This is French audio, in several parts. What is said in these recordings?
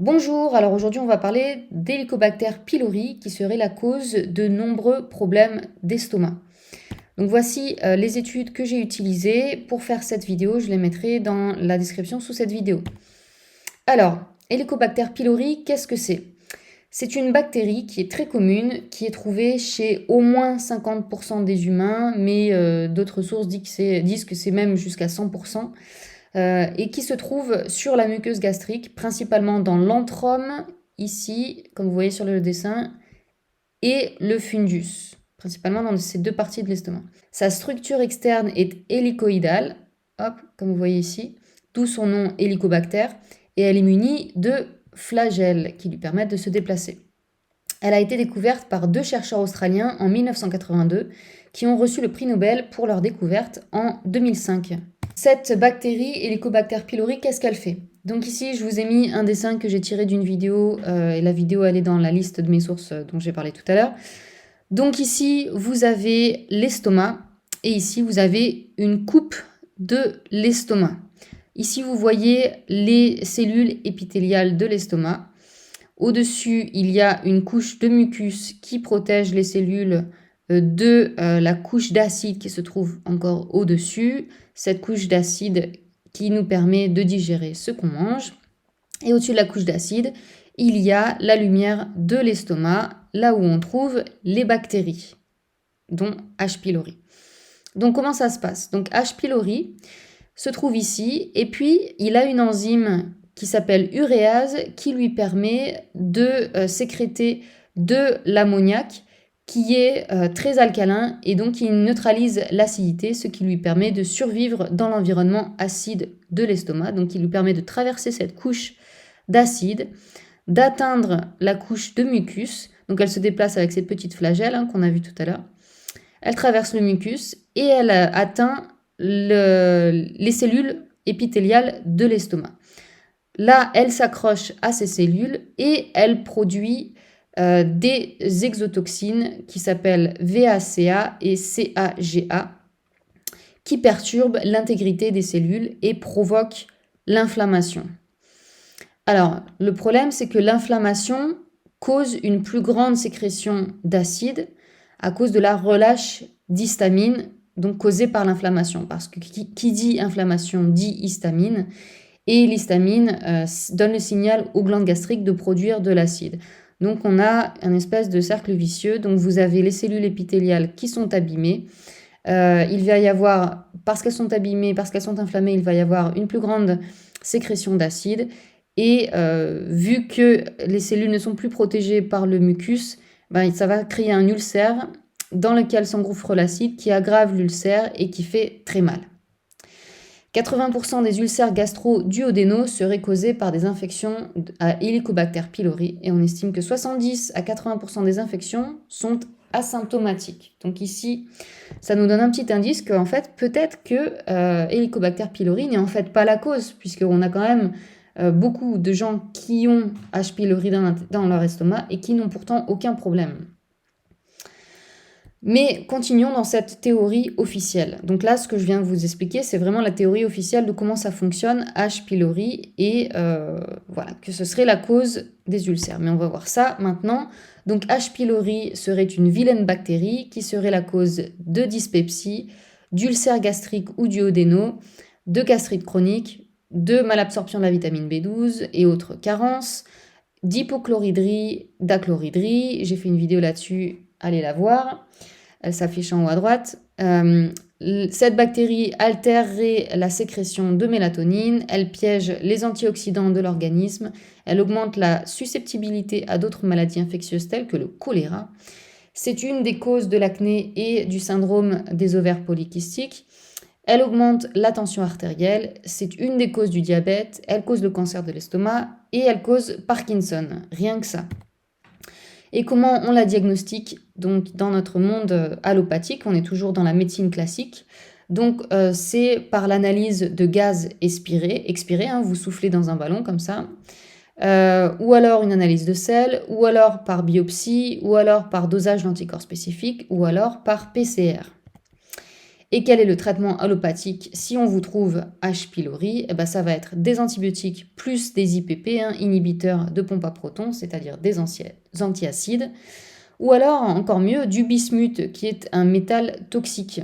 Bonjour, alors aujourd'hui on va parler d'Helicobacter pylori qui serait la cause de nombreux problèmes d'estomac. Donc voici les études que j'ai utilisées pour faire cette vidéo, je les mettrai dans la description sous cette vidéo. Alors, Helicobacter pylori, qu'est-ce que c'est? C'est une bactérie qui est très commune, qui est trouvée chez au moins 50% des humains, mais d'autres sources disent que c'est même jusqu'à 100%. Et qui se trouve sur la muqueuse gastrique, principalement dans l'antrome, ici, comme vous voyez sur le dessin, et le fundus, principalement dans ces deux parties de l'estomac. Sa structure externe est hélicoïdale, hop, comme vous voyez ici, d'où son nom Helicobacter, et elle est munie de flagelles qui lui permettent de se déplacer. Elle a été découverte par deux chercheurs australiens en 1982 qui ont reçu le prix Nobel pour leur découverte en 2005. Cette bactérie, Helicobacter pylori, qu'est-ce qu'elle fait? Donc ici, je vous ai mis un dessin que j'ai tiré d'une vidéo, et la vidéo, elle est dans la liste de mes sources dont j'ai parlé tout à l'heure. Donc ici, vous avez l'estomac, et ici, vous avez une coupe de l'estomac. Ici, vous voyez les cellules épithéliales de l'estomac. Au-dessus, il y a une couche de mucus qui protège les cellules de la couche d'acide qui se trouve encore au-dessus. Cette couche d'acide qui nous permet de digérer ce qu'on mange. Et au-dessus de la couche d'acide, il y a la lumière de l'estomac, là où on trouve les bactéries, dont H. pylori. Donc comment ça se passe? Donc H. pylori se trouve ici, et puis il a une enzyme qui s'appelle uréase qui lui permet de sécréter de l'ammoniac qui est très alcalin et donc qui neutralise l'acidité, ce qui lui permet de survivre dans l'environnement acide de l'estomac, donc qui lui permet de traverser cette couche d'acide, d'atteindre la couche de mucus, donc elle se déplace avec ces petites flagelles qu'on a vues tout à l'heure, elle traverse le mucus et elle atteint les cellules épithéliales de l'estomac. Là, elle s'accroche à ces cellules et elle produit des exotoxines qui s'appellent VACA et CAGA qui perturbent l'intégrité des cellules et provoquent l'inflammation. Alors, le problème, c'est que l'inflammation cause une plus grande sécrétion d'acide à cause de la relâche d'histamine, donc causée par l'inflammation. Parce que qui dit inflammation dit histamine, et l'histamine donne le signal aux glandes gastriques de produire de l'acide. Donc on a un espèce de cercle vicieux. Donc vous avez les cellules épithéliales qui sont abîmées. Il va y avoir, parce qu'elles sont abîmées, parce qu'elles sont inflammées, il va y avoir une plus grande sécrétion d'acide. Et vu que les cellules ne sont plus protégées par le mucus, ça va créer un ulcère dans lequel s'engouffre l'acide qui aggrave l'ulcère et qui fait très mal. 80% des ulcères gastro-duodénaux seraient causés par des infections à Helicobacter pylori et on estime que 70 à 80% des infections sont asymptomatiques. Donc ici, ça nous donne un petit indice qu'en fait, peut-être que Helicobacter pylori n'est en fait pas la cause, puisqu'on a quand même beaucoup de gens qui ont H. pylori dans leur estomac et qui n'ont pourtant aucun problème. Mais continuons dans cette théorie officielle. Donc là, ce que je viens de vous expliquer, c'est vraiment la théorie officielle de comment ça fonctionne, H. pylori, et voilà, que ce serait la cause des ulcères. Mais on va voir ça maintenant. Donc H. pylori serait une vilaine bactérie qui serait la cause de dyspepsie, d'ulcères gastriques ou duodénaux, de gastrite chronique, de malabsorption de la vitamine B12 et autres carences, d'hypochloridrie, d'achloridrie. J'ai fait une vidéo là-dessus, allez la voir. Elle s'affiche en haut à droite. Cette bactérie altérerait la sécrétion de mélatonine, elle piège les antioxydants de l'organisme, elle augmente la susceptibilité à d'autres maladies infectieuses telles que le choléra. C'est une des causes de l'acné et du syndrome des ovaires polykystiques. Elle augmente la tension artérielle, c'est une des causes du diabète, elle cause le cancer de l'estomac et elle cause Parkinson, rien que ça. Et comment on la diagnostique? Donc dans notre monde allopathique, on est toujours dans la médecine classique. Donc c'est par l'analyse de gaz expiré, vous soufflez dans un ballon comme ça, ou alors une analyse de sel, ou alors par biopsie, ou alors par dosage d'anticorps spécifiques, ou alors par PCR. Et quel est le traitement allopathique si on vous trouve H. pylori? Eh ben, ça va être des antibiotiques plus des IPP, inhibiteurs de pompe à protons, c'est-à-dire des antiacides, ou alors, encore mieux, du bismuth, qui est un métal toxique.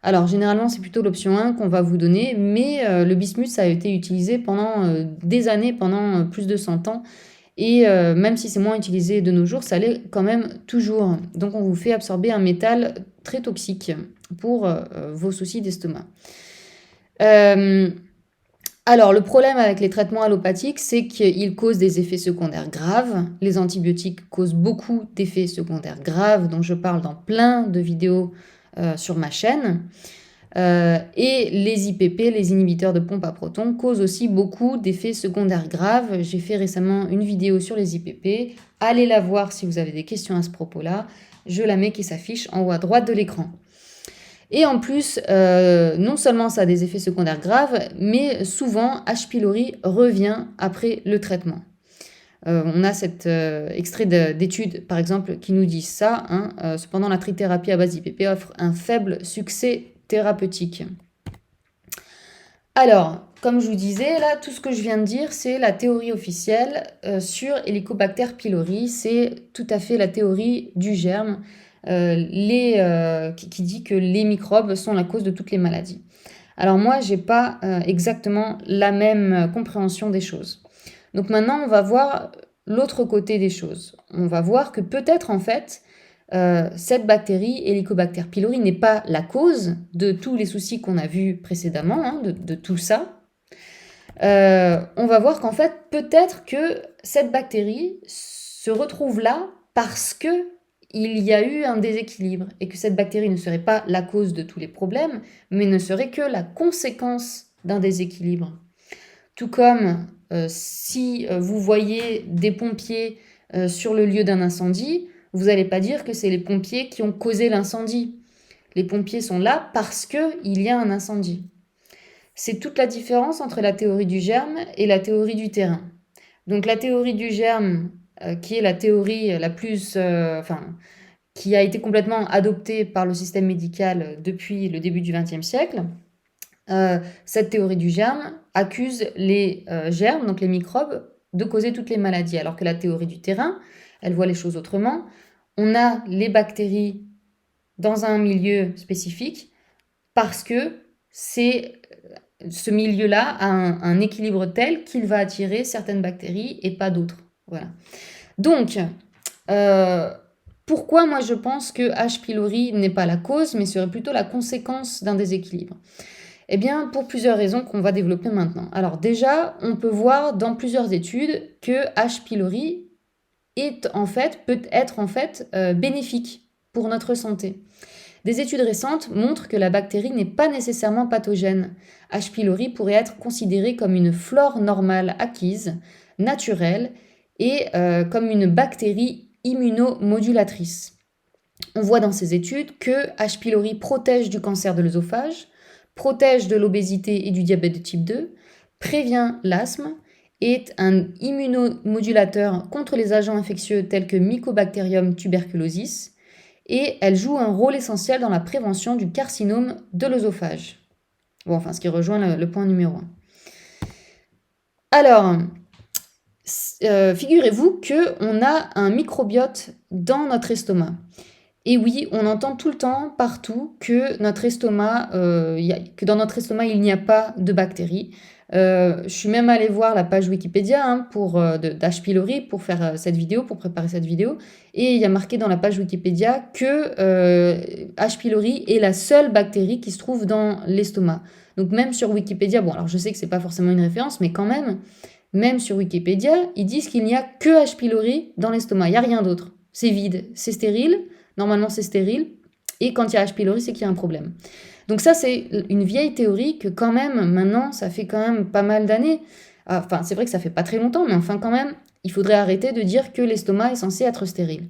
Alors, généralement, c'est plutôt l'option 1 qu'on va vous donner, mais le bismuth, ça a été utilisé pendant des années, pendant plus de 100 ans, et même si c'est moins utilisé de nos jours, ça l'est quand même toujours. Donc, on vous fait absorber un métal très toxique pour vos soucis d'estomac. Alors, le problème avec les traitements allopathiques, c'est qu'ils causent des effets secondaires graves. Les antibiotiques causent beaucoup d'effets secondaires graves, dont je parle dans plein de vidéos sur ma chaîne. Et les IPP, les inhibiteurs de pompe à protons, causent aussi beaucoup d'effets secondaires graves. J'ai fait récemment une vidéo sur les IPP. Allez la voir si vous avez des questions à ce propos-là. Je la mets qui s'affiche en haut à droite de l'écran. Et en plus, non seulement ça a des effets secondaires graves, mais souvent H. pylori revient après le traitement. On a cet extrait d'études, par exemple, qui nous disent ça. Cependant, la trithérapie à base d'IPP offre un faible succès thérapeutique. Alors, comme je vous disais, là, tout ce que je viens de dire, c'est la théorie officielle sur Helicobacter pylori. C'est tout à fait la théorie du germe qui dit que les microbes sont la cause de toutes les maladies. Alors moi, j'ai pas exactement la même compréhension des choses. Donc maintenant, on va voir l'autre côté des choses. On va voir que peut-être en fait, cette bactérie, Helicobacter pylori, n'est pas la cause de tous les soucis qu'on a vus précédemment, de tout ça. On va voir qu'en fait, peut-être que cette bactérie se retrouve là parce que il y a eu un déséquilibre et que cette bactérie ne serait pas la cause de tous les problèmes, mais ne serait que la conséquence d'un déséquilibre. Tout comme si vous voyez des pompiers sur le lieu d'un incendie, vous n'allez pas dire que c'est les pompiers qui ont causé l'incendie. Les pompiers sont là parce qu'il y a un incendie. C'est toute la différence entre la théorie du germe et la théorie du terrain. Donc la théorie du germe, qui est la théorie la plus... qui a été complètement adoptée par le système médical depuis le début du XXe siècle, cette théorie du germe accuse les germes, donc les microbes, de causer toutes les maladies, alors que la théorie du terrain, elle voit les choses autrement. On a les bactéries dans un milieu spécifique parce que ce milieu-là a un équilibre tel qu'il va attirer certaines bactéries et pas d'autres. Voilà. Donc, pourquoi moi je pense que H. pylori n'est pas la cause, mais serait plutôt la conséquence d'un déséquilibre? Eh bien, pour plusieurs raisons qu'on va développer maintenant. Alors déjà, on peut voir dans plusieurs études que H. pylori peut être en fait bénéfique pour notre santé. Des études récentes montrent que la bactérie n'est pas nécessairement pathogène. H. pylori pourrait être considérée comme une flore normale acquise, naturelle, et comme une bactérie immunomodulatrice. On voit dans ces études que H. pylori protège du cancer de l'œsophage, protège de l'obésité et du diabète de type 2, prévient l'asthme, est un immunomodulateur contre les agents infectieux tels que Mycobacterium tuberculosis, et elle joue un rôle essentiel dans la prévention du carcinome de l'œsophage. Bon, enfin, ce qui rejoint le point numéro 1. Alors, figurez-vous qu'on a un microbiote dans notre estomac. Et oui, on entend tout le temps, partout, que dans notre estomac, il n'y a pas de bactéries. Je suis même allée voir la page Wikipédia d'H. pylori pour faire cette vidéo, pour préparer cette vidéo. Et il y a marqué dans la page Wikipédia que H. pylori est la seule bactérie qui se trouve dans l'estomac. Donc même sur Wikipédia, bon alors je sais que c'est pas forcément une référence, mais quand même sur Wikipédia, ils disent qu'il n'y a que H. pylori dans l'estomac, il n'y a rien d'autre. C'est vide, c'est stérile. Normalement, c'est stérile. Et quand il y a H. pylori, c'est qu'il y a un problème. Donc ça, c'est une vieille théorie que quand même, maintenant, ça fait quand même pas mal d'années. Enfin, c'est vrai que ça fait pas très longtemps, mais enfin quand même, il faudrait arrêter de dire que l'estomac est censé être stérile.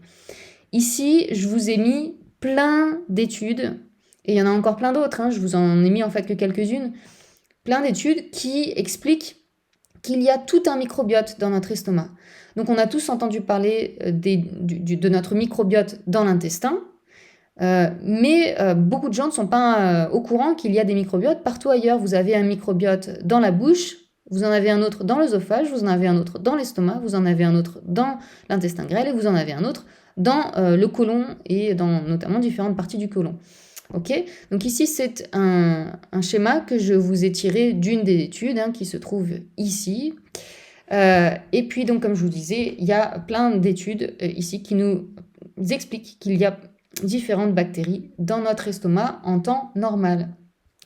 Ici, je vous ai mis plein d'études, et il y en a encore plein d'autres, je vous en ai mis en fait que quelques-unes, plein d'études qui expliquent qu'il y a tout un microbiote dans notre estomac. Donc on a tous entendu parler de notre microbiote dans l'intestin. Mais beaucoup de gens ne sont pas au courant qu'il y a des microbiotes partout ailleurs. Vous avez un microbiote dans la bouche, vous en avez un autre dans l'œsophage, vous en avez un autre dans l'estomac, vous en avez un autre dans l'intestin grêle et vous en avez un autre dans le côlon et dans notamment différentes parties du côlon. Ok, donc ici c'est un schéma que je vous ai tiré d'une des études qui se trouve ici. Et puis donc comme je vous disais, il y a plein d'études ici qui nous expliquent qu'il y a différentes bactéries dans notre estomac en temps normal.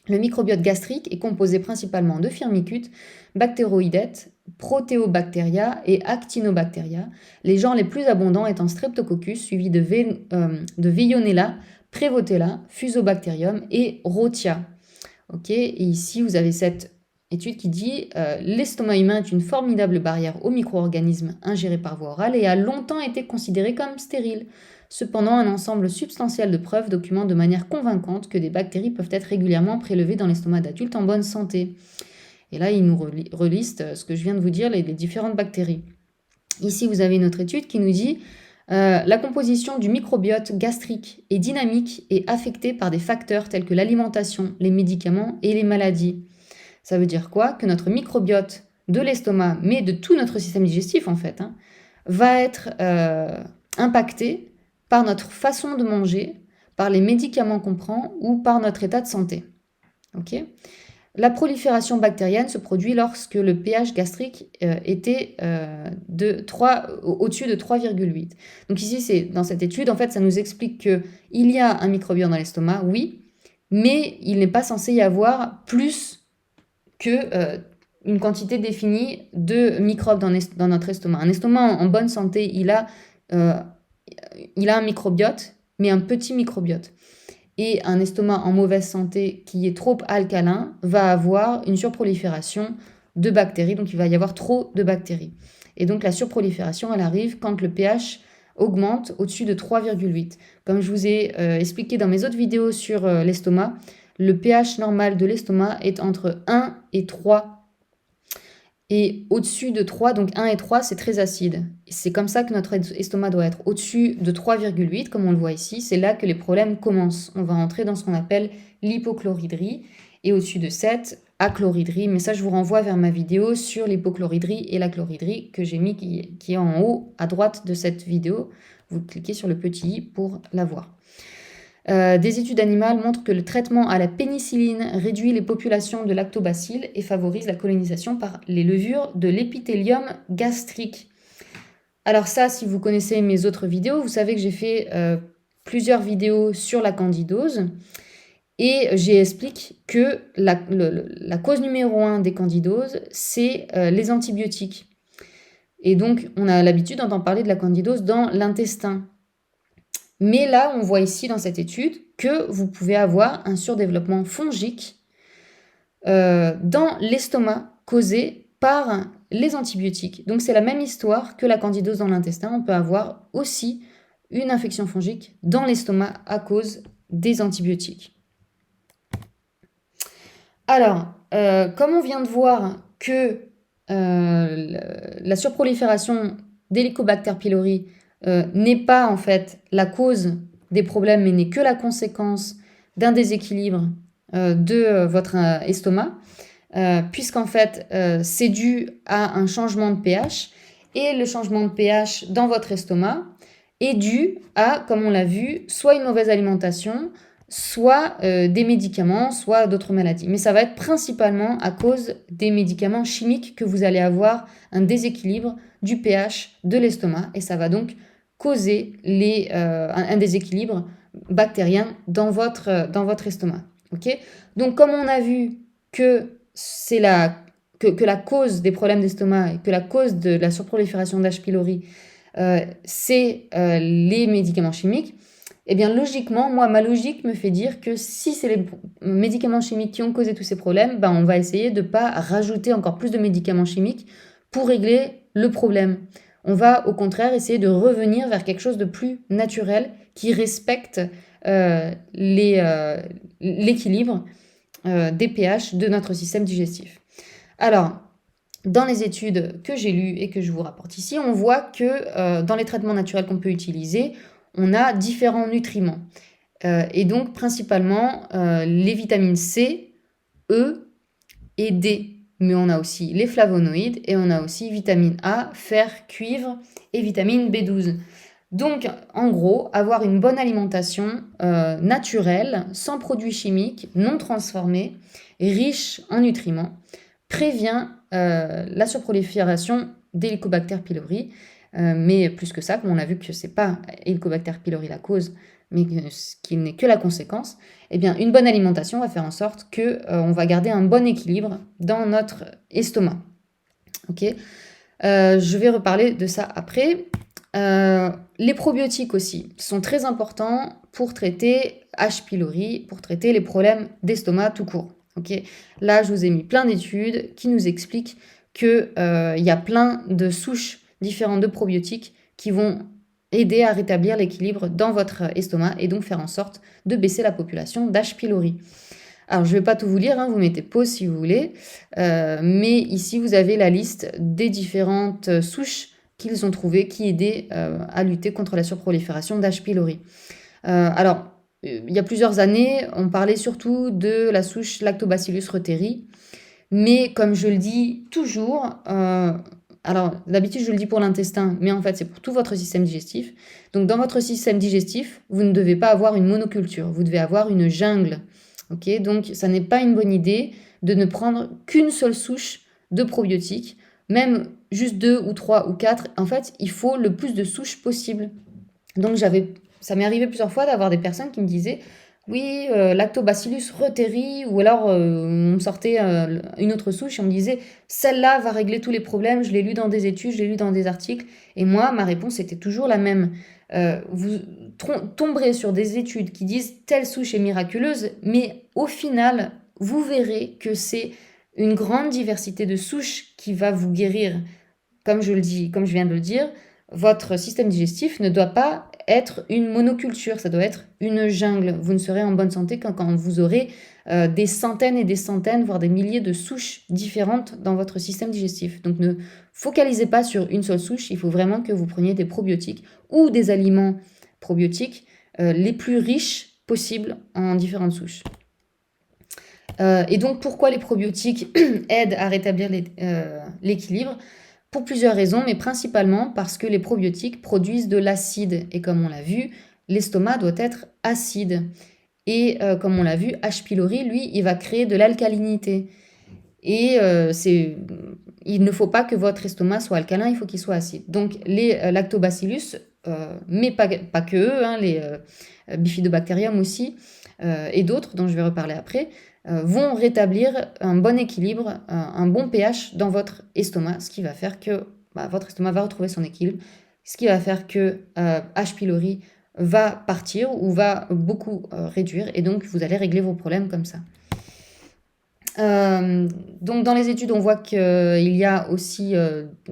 Le microbiote gastrique est composé principalement de firmicutes, bactéroïdetes, proteobacteria et actinobacteria, les genres les plus abondants étant Streptococcus, suivi de Veillonella, Prevotella, Fusobacterium et Rhotia. Ok, et ici vous avez cette étude qui dit l'estomac humain est une formidable barrière aux micro-organismes ingérés par voie orale et a longtemps été considéré comme stérile. Cependant, un ensemble substantiel de preuves documente de manière convaincante que des bactéries peuvent être régulièrement prélevées dans l'estomac d'adultes en bonne santé. Et là, il nous reliste ce que je viens de vous dire, les différentes bactéries. Ici, vous avez une autre étude qui nous dit la composition du microbiote gastrique est dynamique et affectée par des facteurs tels que l'alimentation, les médicaments et les maladies. Ça veut dire quoi? Que notre microbiote de l'estomac, mais de tout notre système digestif en fait, va être impacté par notre façon de manger, par les médicaments qu'on prend ou par notre état de santé. Okay, la prolifération bactérienne se produit lorsque le pH gastrique était au-dessus de 3,8. Donc ici, c'est dans cette étude, en fait, ça nous explique qu'il y a un microbiote dans l'estomac, oui, mais il n'est pas censé y avoir plus que une quantité définie de microbes dans notre estomac. Un estomac en bonne santé, il a un microbiote, mais un petit microbiote. Et un estomac en mauvaise santé qui est trop alcalin va avoir une surprolifération de bactéries, donc il va y avoir trop de bactéries. Et donc la surprolifération, elle arrive quand le pH augmente au-dessus de 3,8. Comme je vous ai expliqué dans mes autres vidéos sur l'estomac, le pH normal de l'estomac est entre 1 et 3. Et au-dessus de 3, donc 1 et 3, c'est très acide. C'est comme ça que notre estomac doit être. Au-dessus de 3,8, comme on le voit ici, c'est là que les problèmes commencent. On va entrer dans ce qu'on appelle l'hypochloridrie. Et au-dessus de 7, achloridrie. Mais ça, je vous renvoie vers ma vidéo sur l'hypochloridrie et la chloridrie que j'ai mis, qui est en haut à droite de cette vidéo. Vous cliquez sur le petit i pour la voir. Des études animales montrent que le traitement à la pénicilline réduit les populations de lactobacilles et favorise la colonisation par les levures de l'épithélium gastrique. Alors ça, si vous connaissez mes autres vidéos, vous savez que j'ai fait plusieurs vidéos sur la candidose et j'explique que la cause numéro 1 des candidoses, c'est les antibiotiques. Et donc, on a l'habitude d'entendre parler de la candidose dans l'intestin. Mais là, on voit ici dans cette étude que vous pouvez avoir un surdéveloppement fongique dans l'estomac causé par les antibiotiques. Donc c'est la même histoire que la candidose dans l'intestin. On peut avoir aussi une infection fongique dans l'estomac à cause des antibiotiques. Alors, comme on vient de voir que la surprolifération d'Helicobacter pylori n'est pas en fait la cause des problèmes, mais n'est que la conséquence d'un déséquilibre de votre estomac, puisqu'en fait c'est dû à un changement de pH, et le changement de pH dans votre estomac est dû à, comme on l'a vu, soit une mauvaise alimentation, soit des médicaments, soit d'autres maladies. Mais ça va être principalement à cause des médicaments chimiques que vous allez avoir un déséquilibre du pH de l'estomac, et ça va donc causer un déséquilibre bactérien dans votre estomac. Okay, donc comme on a vu que c'est que la cause des problèmes d'estomac et que la cause de la surprolifération d'H. pylori, c'est les médicaments chimiques, eh bien logiquement, ma logique me fait dire que si c'est les médicaments chimiques qui ont causé tous ces problèmes, on va essayer de ne pas rajouter encore plus de médicaments chimiques pour régler le problème. On va au contraire essayer de revenir vers quelque chose de plus naturel qui respecte l'équilibre des pH de notre système digestif. Alors, dans les études que j'ai lues et que je vous rapporte ici, on voit que dans les traitements naturels qu'on peut utiliser, on a différents nutriments. Et donc principalement les vitamines C, E et D. Mais on a aussi les flavonoïdes et on a aussi vitamine A, fer, cuivre et vitamine B12. Donc, en gros, avoir une bonne alimentation naturelle, sans produits chimiques, non transformés, riche en nutriments, prévient la surprolifération d'Helicobacter pylori. Mais plus que ça, comme on a vu que ce n'est pas Helicobacter pylori la cause, mais qu'il n'est que la conséquence, eh bien, une bonne alimentation va faire en sorte que on va garder un bon équilibre dans notre estomac. Ok. Je vais reparler de ça après. Les probiotiques aussi sont très importants pour traiter H. pylori, pour traiter les problèmes d'estomac tout court. Okay. Là, je vous ai mis plein d'études qui nous expliquent qu'il y a plein de souches différentes de probiotiques qui vont aider à rétablir l'équilibre dans votre estomac et donc faire en sorte de baisser la population d'H. pylori. Alors, je ne vais pas tout vous lire, hein, vous mettez pause si vous voulez, mais ici, vous avez la liste des différentes souches qu'ils ont trouvées qui aidaient à lutter contre la surprolifération d'H. pylori. Alors, il y a plusieurs années, on parlait surtout de la souche Lactobacillus reuteri, mais comme je le dis toujours, alors d'habitude je le dis pour l'intestin, mais en fait c'est pour tout votre système digestif. Donc dans votre système digestif, vous ne devez pas avoir une monoculture, vous devez avoir une jungle. Okay, donc, ça n'est pas une bonne idée de ne prendre qu'une seule souche de probiotiques, même juste 2 ou 3 ou 4. En fait, il faut le plus de souches possible. Donc, ça m'est arrivé plusieurs fois d'avoir des personnes qui me disaient oui, Lactobacillus reuteri, ou alors on me sortait une autre souche et on me disait celle-là va régler tous les problèmes. Je l'ai lu dans des études, je l'ai lu dans des articles. Et moi, ma réponse était toujours la même. Vous tomberez sur des études qui disent telle souche est miraculeuse, mais au final, vous verrez que c'est une grande diversité de souches qui va vous guérir. Comme je viens de le dire, votre système digestif ne doit pas être une monoculture, ça doit être une jungle. Vous ne serez en bonne santé que quand vous aurez des centaines et des centaines, voire des milliers de souches différentes dans votre système digestif. Donc ne focalisez pas sur une seule souche, il faut vraiment que vous preniez des probiotiques ou des aliments probiotiques les plus riches possibles en différentes souches. Et donc pourquoi les probiotiques aident à rétablir l'équilibre ? Pour plusieurs raisons, mais principalement parce que les probiotiques produisent de l'acide. Et comme on l'a vu, l'estomac doit être acide. Et comme on l'a vu, H. pylori, lui, il va créer de l'alcalinité. Et il ne faut pas que votre estomac soit alcalin, il faut qu'il soit acide. Donc les lactobacillus, mais pas que eux, hein, les bifidobacterium aussi, et d'autres dont je vais reparler après, vont rétablir un bon équilibre, un bon pH dans votre estomac, ce qui va faire que votre estomac va retrouver son équilibre, ce qui va faire que H. pylori va partir ou va beaucoup réduire, et donc vous allez régler vos problèmes comme ça. Donc dans les études, on voit qu'il y a aussi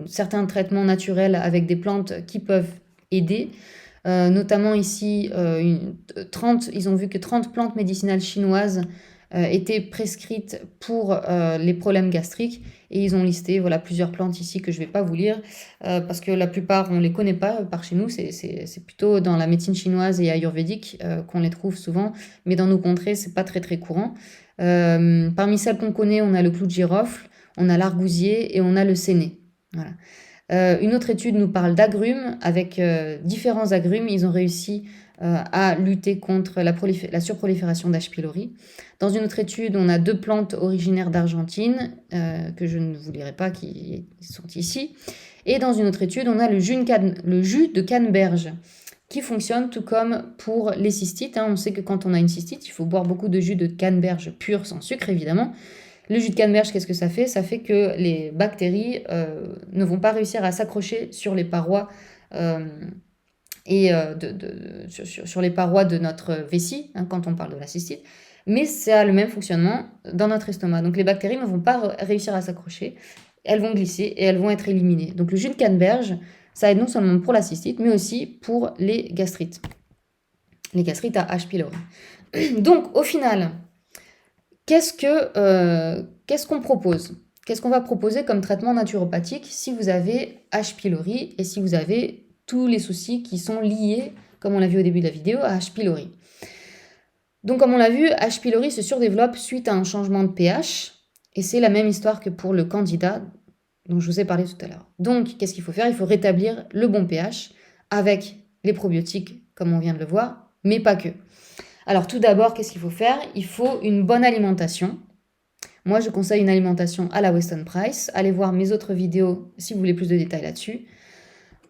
certains traitements naturels avec des plantes qui peuvent aider. Notamment ici, ils ont vu que 30 plantes médicinales chinoises étaient prescrites pour les problèmes gastriques, et ils ont listé plusieurs plantes ici que je ne vais pas vous lire parce que la plupart on ne les connaît pas par chez nous, c'est plutôt dans la médecine chinoise et ayurvédique qu'on les trouve souvent, mais dans nos contrées c'est pas très très courant. Parmi celles qu'on connaît, on a le clou de girofle, on a l'argousier et on a le séné. Voilà. Une autre étude nous parle d'agrumes. Avec différents agrumes, ils ont réussi à lutter contre la surprolifération d'H. pylori. Dans une autre étude, on a 2 plantes originaires d'Argentine, que je ne vous lirai pas, qui sont ici. Et dans une autre étude, on a le jus de canneberge, qui fonctionne tout comme pour les cystites. On sait que quand on a une cystite, il faut boire beaucoup de jus de canneberge pur, sans sucre évidemment. Le jus de canneberge, qu'est-ce que ça fait ? Ça fait que les bactéries ne vont pas réussir à s'accrocher sur les parois sur les parois de notre vessie, quand on parle de la cystite, mais ça a le même fonctionnement dans notre estomac. Donc les bactéries ne vont pas réussir à s'accrocher, elles vont glisser et elles vont être éliminées. Donc le jus de canneberge, ça aide non seulement pour la cystite, mais aussi pour les gastrites à H. pylori. Donc au final, qu'est-ce qu'on propose ? Qu'est-ce qu'on va proposer comme traitement naturopathique si vous avez H. pylori et si vous avez tous les soucis qui sont liés, comme on l'a vu au début de la vidéo, à H. pylori ? Donc comme on l'a vu, H. pylori se surdéveloppe suite à un changement de pH, et c'est la même histoire que pour le candida dont je vous ai parlé tout à l'heure. Donc qu'est-ce qu'il faut faire? Il faut rétablir le bon pH avec les probiotiques, comme on vient de le voir, mais pas que. Alors tout d'abord, qu'est-ce qu'il faut faire? Il faut une bonne alimentation. Moi, je conseille une alimentation à la Weston Price. Allez voir mes autres vidéos si vous voulez plus de détails là-dessus.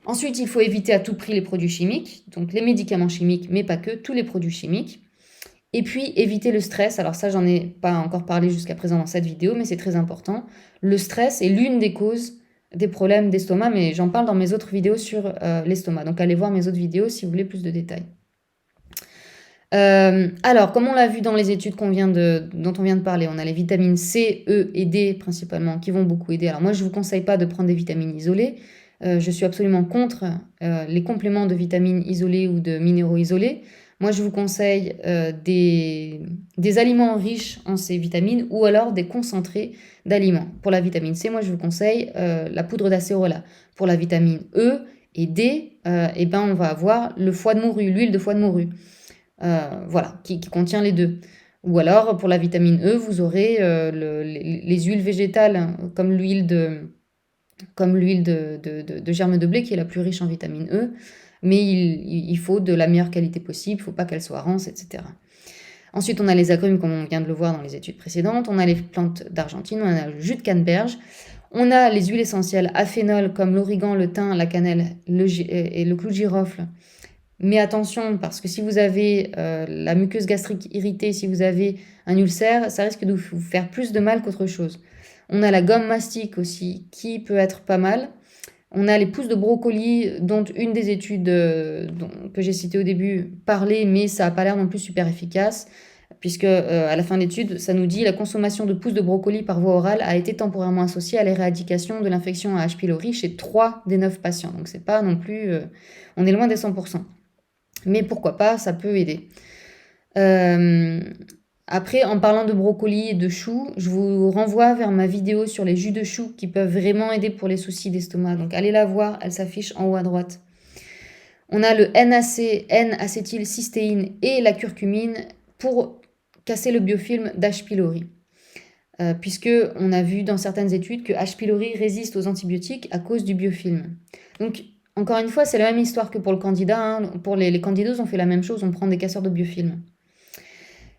Ensuite, il faut éviter à tout prix les produits chimiques, donc les médicaments chimiques, mais pas que, tous les produits chimiques. Et puis, éviter le stress. Alors ça, j'en ai pas encore parlé jusqu'à présent dans cette vidéo, mais c'est très important. Le stress est l'une des causes des problèmes d'estomac, mais j'en parle dans mes autres vidéos sur l'estomac. Donc, allez voir mes autres vidéos si vous voulez plus de détails. Alors, comme on l'a vu dans les études dont on vient de parler, on a les vitamines C, E et D principalement qui vont beaucoup aider. Alors moi, je ne vous conseille pas de prendre des vitamines isolées. Je suis absolument contre les compléments de vitamines isolés ou de minéraux isolés. Moi, je vous conseille des aliments riches en ces vitamines ou alors des concentrés d'aliments. Pour la vitamine C, moi, je vous conseille la poudre d'acérola. Pour la vitamine E et D, on va avoir le foie de morue, l'huile de foie de morue. Voilà, qui contient les deux. Ou alors, pour la vitamine E, vous aurez les huiles végétales, comme l'huile de germe de blé, qui est la plus riche en vitamine E, mais il faut de la meilleure qualité possible, il ne faut pas qu'elle soit rance, etc. Ensuite, on a les agrumes, comme on vient de le voir dans les études précédentes, on a les plantes d'Argentine, on a le jus de canneberge, on a les huiles essentielles à phénol, comme l'origan, le thym, la cannelle et le clou de girofle. Mais attention, parce que si vous avez la muqueuse gastrique irritée, si vous avez un ulcère, ça risque de vous faire plus de mal qu'autre chose. On a la gomme mastic aussi, qui peut être pas mal. On a les pousses de brocoli, dont une des études que j'ai citées au début parlait, mais ça n'a pas l'air non plus super efficace, puisque à la fin de l'étude, ça nous dit la consommation de pousses de brocoli par voie orale a été temporairement associée à l'éradication de l'infection à H. pylori chez 3 des 9 patients. Donc c'est pas non plus... on est loin des 100%. Mais pourquoi pas, ça peut aider. Après, en parlant de brocoli et de choux, je vous renvoie vers ma vidéo sur les jus de choux qui peuvent vraiment aider pour les soucis d'estomac. Donc allez la voir, elle s'affiche en haut à droite. On a le NAC, N-acétylcystéine et la curcumine pour casser le biofilm d'H. pylori. Puisque on a vu dans certaines études que H. pylori résiste aux antibiotiques à cause du biofilm. Donc encore une fois, c'est la même histoire que pour le candida. Hein. Pour les candidoses, on fait la même chose, on prend des casseurs de biofilm.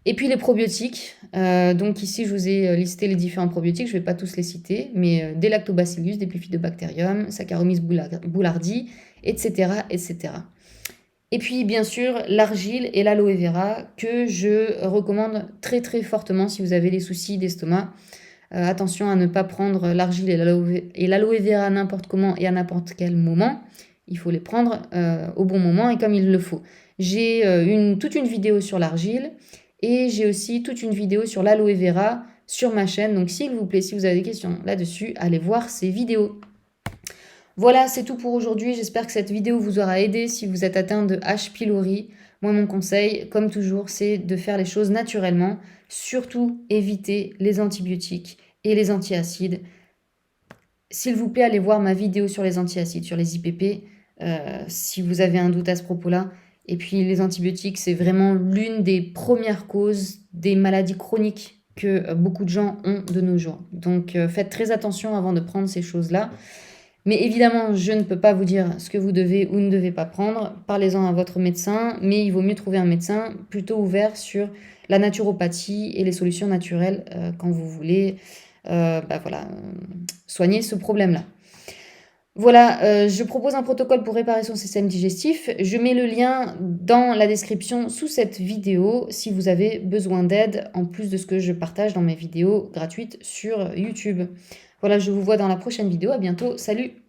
Et puis les probiotiques. Donc ici, je vous ai listé les différents probiotiques. Je ne vais pas tous les citer, mais des lactobacillus, des bifidobacterium, Saccharomyces boulardii, etc., etc. Et puis, bien sûr, l'argile et l'aloe vera que je recommande très, très fortement si vous avez des soucis d'estomac. Attention à ne pas prendre l'argile et l'aloe vera n'importe comment et à n'importe quel moment. Il faut les prendre au bon moment et comme il le faut. J'ai toute une vidéo sur l'argile et j'ai aussi toute une vidéo sur l'aloe vera sur ma chaîne. Donc s'il vous plaît, si vous avez des questions là-dessus, allez voir ces vidéos. Voilà, c'est tout pour aujourd'hui. J'espère que cette vidéo vous aura aidé si vous êtes atteint de H. pylori. Moi, mon conseil, comme toujours, c'est de faire les choses naturellement. Surtout, éviter les antibiotiques et les antiacides. S'il vous plaît, allez voir ma vidéo sur les antiacides, sur les IPP, si vous avez un doute à ce propos-là. Et puis, les antibiotiques, c'est vraiment l'une des premières causes des maladies chroniques que beaucoup de gens ont de nos jours. Donc, faites très attention avant de prendre ces choses-là. Mais évidemment, je ne peux pas vous dire ce que vous devez ou ne devez pas prendre. Parlez-en à votre médecin, mais il vaut mieux trouver un médecin plutôt ouvert sur la naturopathie et les solutions naturelles quand vous voulez soigner ce problème-là. Voilà, je propose un protocole pour réparer son système digestif. Je mets le lien dans la description sous cette vidéo si vous avez besoin d'aide, en plus de ce que je partage dans mes vidéos gratuites sur YouTube. Voilà, je vous vois dans la prochaine vidéo. À bientôt. Salut!